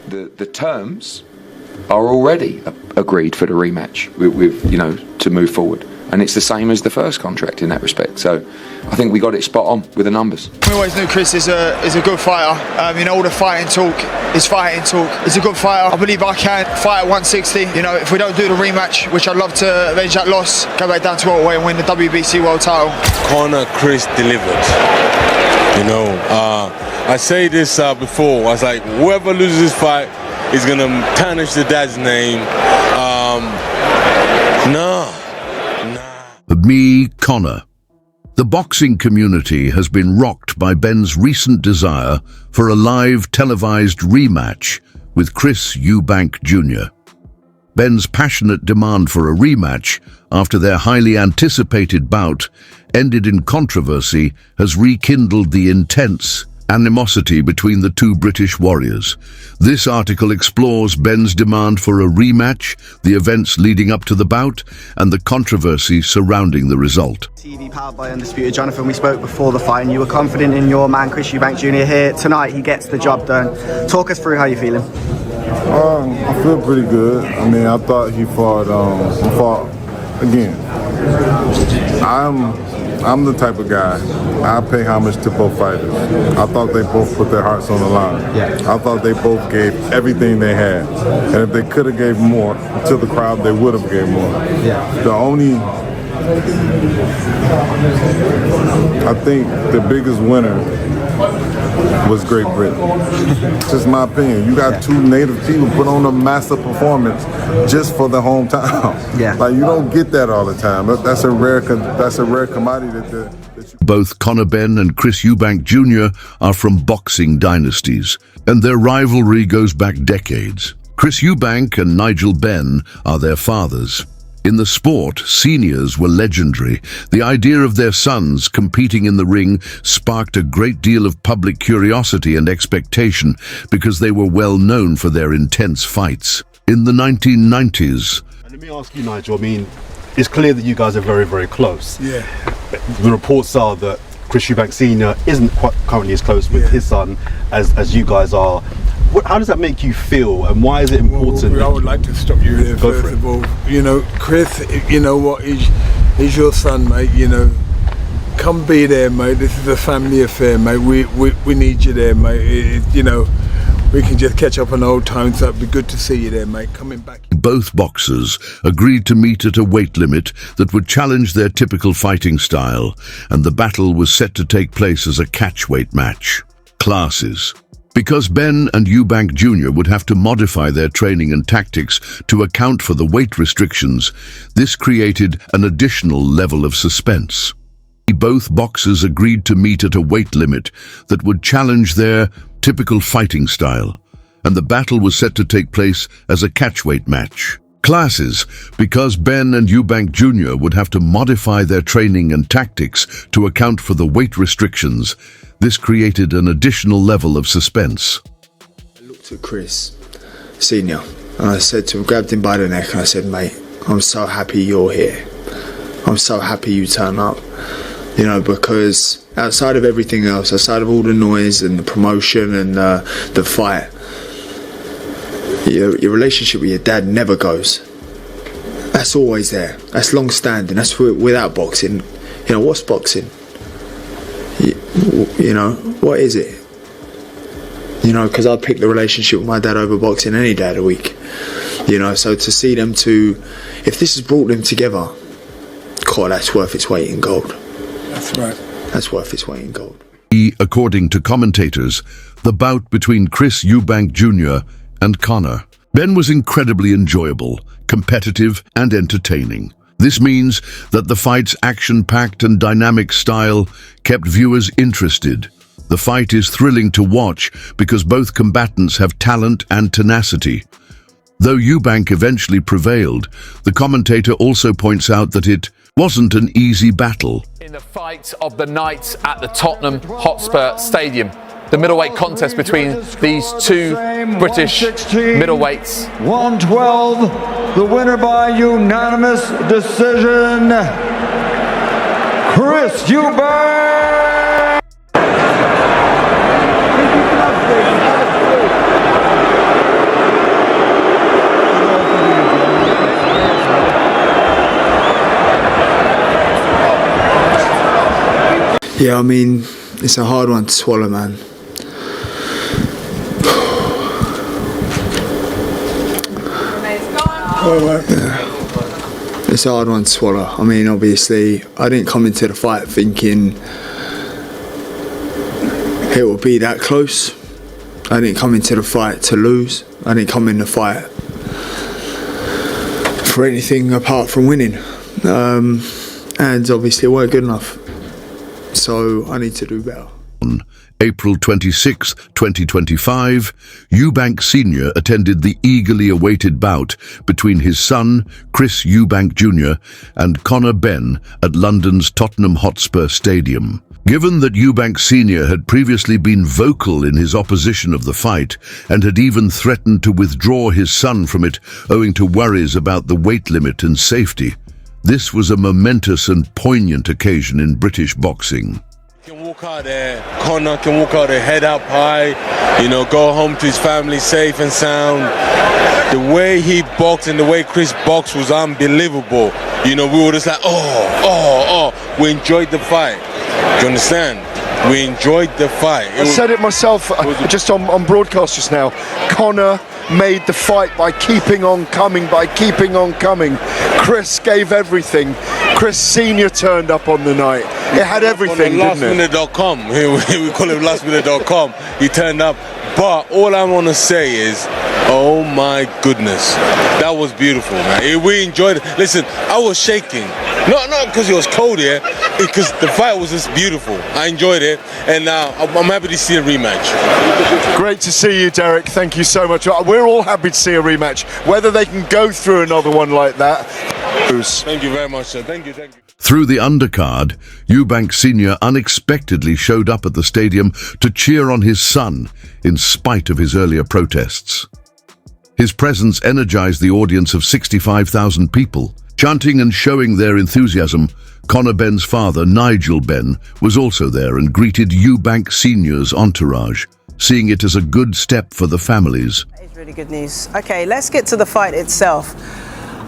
the terms are already agreed for the rematch with you know, to move forward, and it's the same as the first contract in that respect. So I think we got it spot on with the numbers. We always knew Chris is a good fighter. You know, all the fighting talk is fighting talk. He's a good fighter. I believe I can fight at 160. You know, if we don't do the rematch, which I'd love to avenge that loss, go back down to welterweight and win the WBC world title. Conor, Chris delivered. You know, I say this before. I was like, whoever loses this fight is gonna tarnish the dad's name. Nah. Me, Conor. The boxing community has been rocked by Benn's recent desire for a live televised rematch with Chris Eubank Jr. Benn's passionate demand for a rematch after their highly anticipated bout ended in controversy has rekindled the intense animosity between the two British warriors. This article explores Benn's demand for a rematch, the events leading up to the bout, and the controversy surrounding the result. TV powered by Undisputed. Jonathan, we spoke before the fight and you were confident in your man Chris Eubank Jr. here. Tonight he gets the job done. Talk us through how you're feeling. I feel pretty good. I mean, I thought he fought again. I'm the type of guy, I pay homage to both fighters. I thought they both put their hearts on the line. Yeah. I thought they both gave everything they had. And if they could have gave more to the crowd, they would have gave more. Yeah. I think the biggest winner was Great Britain. Just my opinion. You got two native people put on a massive performance just for the hometown. Yeah. Like, you don't get that all the time. That's a rare commodity that you... Both Conor Benn and Chris Eubank Jr. are from boxing dynasties, and their rivalry goes back decades. Chris Eubank and Nigel Benn are their fathers. In the sport, seniors were legendary. The idea of their sons competing in the ring sparked a great deal of public curiosity and expectation because they were well known for their intense fights. In the 1990s... And let me ask you, Nigel, I mean, it's clear that you guys are very, very close. Yeah. The reports are that Chris Eubank Sr. isn't quite currently as close with his son as you guys are. How does that make you feel, and why is it important? Well, I would like to stop you there first of all. You know, Chris, you know what, he's your son, mate. You know, come be there, mate. This is a family affair, mate. We need you there, mate. You know, we can just catch up on old times. That'd be good to see you there, mate. Coming back. Both boxers agreed to meet at a weight limit that would challenge their typical fighting style, and the battle was set to take place as a catchweight match. Classes. Because Benn and Eubank Jr. would have to modify their training and tactics to account for the weight restrictions, this created an additional level of suspense. Both boxers agreed to meet at a weight limit that would challenge their typical fighting style, and the battle was set to take place as a catchweight match. Classes, because Benn and Eubank Jr. would have to modify their training and tactics to account for the weight restrictions, this created an additional level of suspense. I looked at Chris Senior and I said to him, grabbed him by the neck and I said, mate, I'm so happy you're here. I'm so happy you turn up. You know, because outside of everything else, outside of all the noise and the promotion and the fight, your relationship with your dad never goes. That's always there. That's long standing. That's without boxing. You know, what's boxing? You know, what is it? You know, because I'd pick the relationship with my dad over boxing any day of the week. You know, so to see them two, if this has brought them together, God, that's worth its weight in gold. That's right. That's worth its weight in gold. According to commentators, the bout between Chris Eubank Jr. and Conor Benn was incredibly enjoyable, competitive, and entertaining. This means that the fight's action-packed and dynamic style kept viewers interested. The fight is thrilling to watch because both combatants have talent and tenacity. Though Eubank eventually prevailed, the commentator also points out that it wasn't an easy battle. In the fight of the night at the Tottenham Hotspur Stadium, the middleweight contest between these two British middleweights. 112, the winner by unanimous decision, Chris Eubank. Yeah, I mean, it's a hard one to swallow, man. It's a hard one to swallow. I mean, obviously, I didn't come into the fight thinking it would be that close. I didn't come into the fight to lose. I didn't come in the fight for anything apart from winning. And obviously, it weren't good enough. So I need to do better. On April 26, 2025, Eubank Sr. attended the eagerly awaited bout between his son, Chris Eubank Jr. and Conor Benn at London's Tottenham Hotspur Stadium. Given that Eubank Sr. had previously been vocal in his opposition of the fight and had even threatened to withdraw his son from it owing to worries about the weight limit and safety, this was a momentous and poignant occasion in British boxing. Can walk out there, Conor can walk out there head up high, you know, go home to his family safe and sound. The way he boxed and the way Chris boxed was unbelievable. You know, we were just like, we enjoyed the fight. Do you understand? We enjoyed the fight. I said it myself just on broadcast just now. Conor made the fight by keeping on coming, Chris gave everything. Chris Sr. turned up on the night. It had everything, didn't it? Lastminute.com. We call it lastminute.com. He turned up. But all I want to say is, oh my goodness, that was beautiful, man. We enjoyed it. Listen, I was shaking. Not because it was cold here, because the fight was just beautiful. I enjoyed it, and I'm happy to see a rematch. Great to see you, Derek. Thank you so much. We're all happy to see a rematch. Whether they can go through another one like that. Thank you very much, sir. Thank you. Through the undercard, Eubank Sr. unexpectedly showed up at the stadium to cheer on his son, in spite of his earlier protests. His presence energized the audience of 65,000 people. Chanting and showing their enthusiasm, Conor Benn's father, Nigel Benn, was also there and greeted Eubank Sr.'s entourage, seeing it as a good step for the families. That is really good news. Okay, let's get to the fight itself.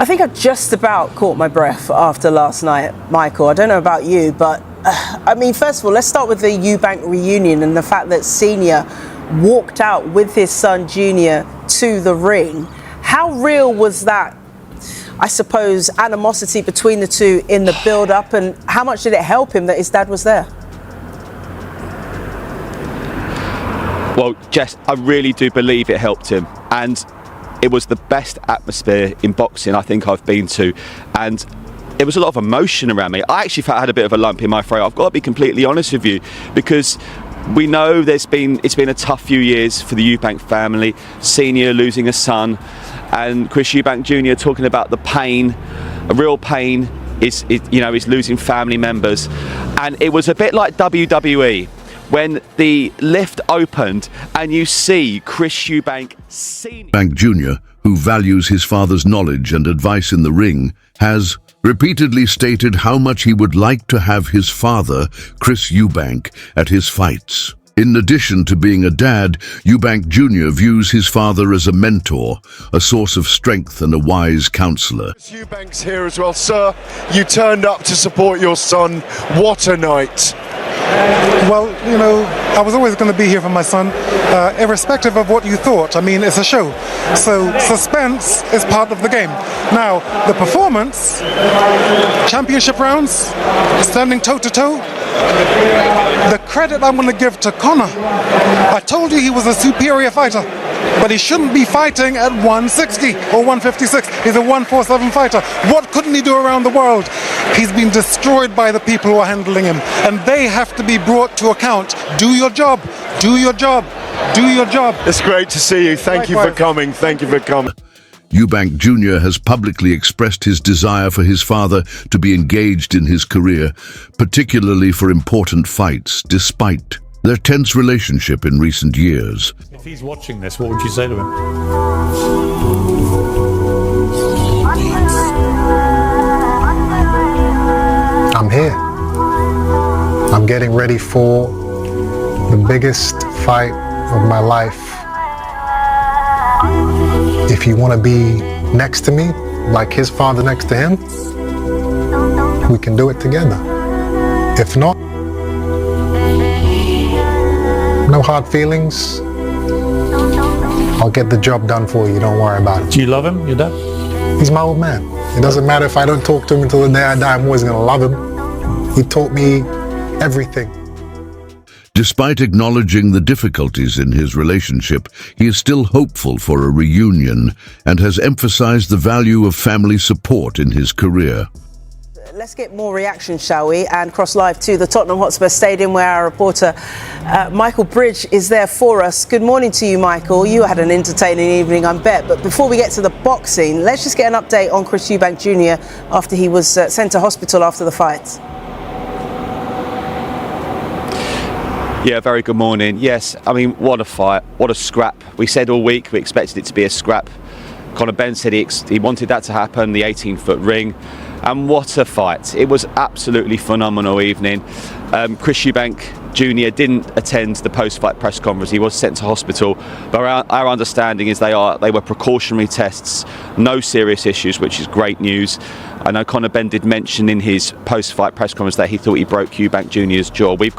I think I just about caught my breath after last night, Michael. I don't know about you, but I mean, first of all, let's start with the Eubank reunion and the fact that Senior walked out with his son Junior to the ring. How real was that, I suppose, animosity between the two in the build-up, and how much did it help him that his dad was there? Well, Jess, I really do believe it helped him, and it was the best atmosphere in boxing I think I've been to, and there was a lot of emotion around me. I actually felt I had a bit of a lump in my throat. I've got to be completely honest with you, because we know it's been a tough few years for the Eubank family. Senior losing a son, and Chris Eubank Jr. talking about the pain, a real pain is losing family members, and it was a bit like WWE when the lift opened and you see Chris Eubank Sr. Eubank Jr., who values his father's knowledge and advice in the ring, has repeatedly stated how much he would like to have his father, Chris Eubank, at his fights. In addition to being a dad, Eubank Jr. views his father as a mentor, a source of strength and a wise counselor. Eubank's here as well. Sir, you turned up to support your son. What a night. Well, you know, I was always going to be here for my son, irrespective of what you thought. I mean, it's a show. So suspense is part of the game. Now, the performance, championship rounds, standing toe-to-toe, the credit I'm going to give to Conor. I told you he was a superior fighter, but he shouldn't be fighting at 160 or 156. He's a 147 fighter. What couldn't he do around the world? He's been destroyed by the people who are handling him, and they have to be brought to account. Do your job. Do your job. Do your job. It's great to see you. Thank you for coming. Thank you for coming. Eubank Jr. has publicly expressed his desire for his father to be engaged in his career, particularly for important fights, despite their tense relationship in recent years. If he's watching this, what would you say to him? I'm here. I'm getting ready for the biggest fight of my life. If you want to be next to me, like his father next to him, we can do it together. If not, no hard feelings. I'll get the job done for you, don't worry about it. Do you love him, your dad? He's my old man. It doesn't matter if I don't talk to him until the day I die, I'm always gonna love him. He taught me everything. Despite acknowledging the difficulties in his relationship, he is still hopeful for a reunion and has emphasized the value of family support in his career. Let's get more reaction, shall we? And cross live to the Tottenham Hotspur Stadium, where our reporter Michael Bridge is there for us. Good morning to you, Michael. You had an entertaining evening, I bet. But before we get to the boxing, let's just get an update on Chris Eubank Jr. after he was sent to hospital after the fight. Yeah, very good morning. Yes, I mean, what a fight, what a scrap. We said all week we expected it to be a scrap. Conor Benn said he wanted that to happen, the 18-foot ring. And what a fight. It was absolutely phenomenal evening. Chris Eubank Jr. didn't attend the post-fight press conference. He was sent to hospital. But our understanding is they were precautionary tests, no serious issues, which is great news. I know Conor Benn did mention in his post-fight press conference that he thought he broke Eubank Jr.'s jaw. We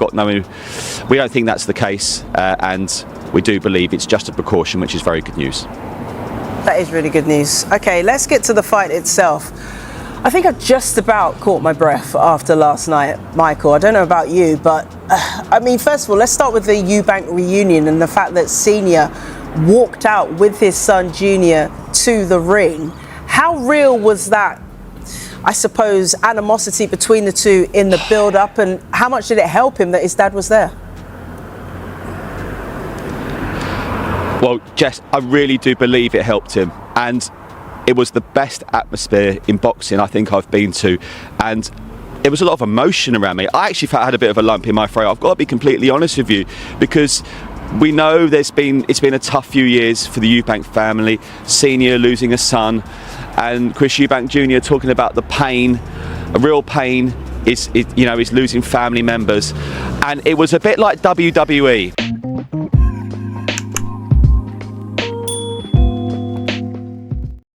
don't think that's the case, and we do believe it's just a precaution, which is very good news. That is really good news. Okay, let's get to the fight itself. I think I just about caught my breath after last night, Michael. I don't know about you, but I mean, first of all, let's start with the Eubank reunion and the fact that Senior walked out with his son Junior to the ring. How real was that, I suppose, animosity between the two in the build-up, and how much did it help him that his dad was there? Well, Jess, I really do believe it helped him, and it was the best atmosphere in boxing I think I've been to, and there was a lot of emotion around me. I actually felt I had a bit of a lump in my throat. I've got to be completely honest with you, because we know it's been a tough few years for the Eubank family. Senior losing a son, and Chris Eubank Jr. talking about the pain, a real pain is losing family members, and it was a bit like WWE.